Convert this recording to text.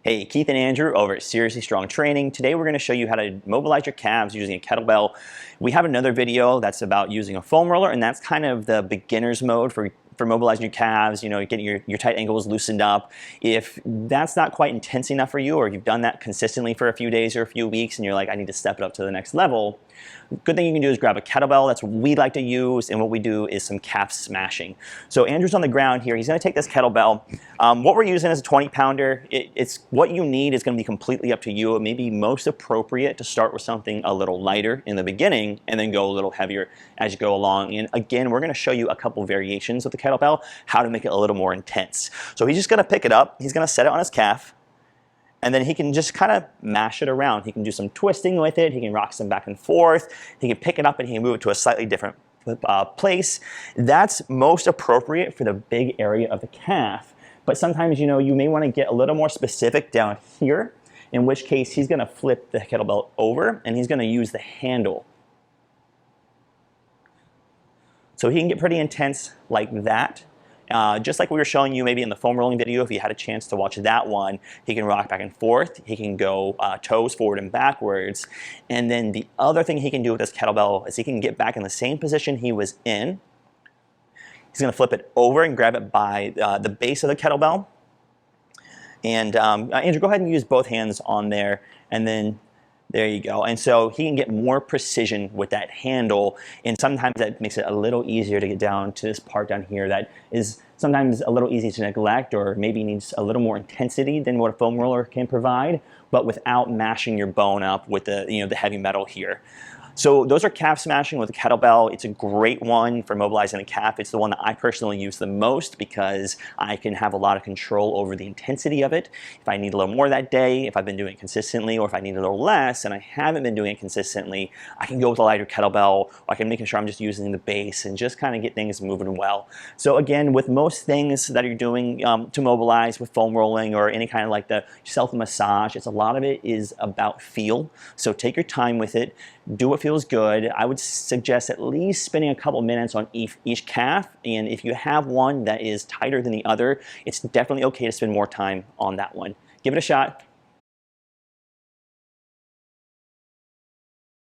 Hey, Keith and Andrew over at Seriously Strong Training. Today we're going to show you how to mobilize your calves using a kettlebell. We have another video that's about using a foam roller, and that's kind of the beginner's mode for mobilizing your calves, getting your tight ankles loosened up. If that's not quite intense enough for you, or you've done that consistently for a few days or a few weeks and you're like, I need to step it up to the next level, good thing you can do is grab a kettlebell. That's what we like to use, and what we do is some calf smashing. So Andrew's on the ground here. He's going to take this kettlebell. What we're using is a 20-pounder. It's what you need is going to be completely up to you. It may be most appropriate to start with something a little lighter in the beginning and then go a little heavier as you go along. And again, we're going to show you a couple variations of the kettlebell, how to make it a little more intense. So he's just going to pick it up. He's going to set it on his calf. And then he can just kind of mash it around. He can do some twisting with it. He can rock some back and forth. He can pick it up and he can move it to a slightly different place. That's most appropriate for the big area of the calf. But sometimes, you may want to get a little more specific down here, in which case he's going to flip the kettlebell over and he's going to use the handle. So he can get pretty intense like that. Just like we were showing you maybe in the foam rolling video, if you had a chance to watch that one, he can rock back and forth. He can go toes forward and backwards. And then the other thing he can do with this kettlebell is he can get back in the same position he was in. He's going to flip it over and grab it by the base of the kettlebell. And Andrew, go ahead and use both hands on there, and then there you go. And so he can get more precision with that handle, and sometimes that makes it a little easier to get down to this part down here that is sometimes a little easy to neglect, or maybe needs a little more intensity than what a foam roller can provide, but without mashing your bone up with the, the heavy metal here. So those are calf smashing with a kettlebell. It's a great one for mobilizing the calf. It's the one that I personally use the most because I can have a lot of control over the intensity of it. If I need a little more that day, if I've been doing it consistently, or if I need a little less and I haven't been doing it consistently, I can go with a lighter kettlebell, or I can make sure I'm just using the base and just kind of get things moving well. So again, with most things that you're doing to mobilize with foam rolling or any kind of like the self-massage, a lot of it is about feel. So take your time with it. Do what feels good. I would suggest at least spending a couple minutes on each calf, and if you have one that is tighter than the other, it's definitely okay to spend more time on that one. Give it a shot.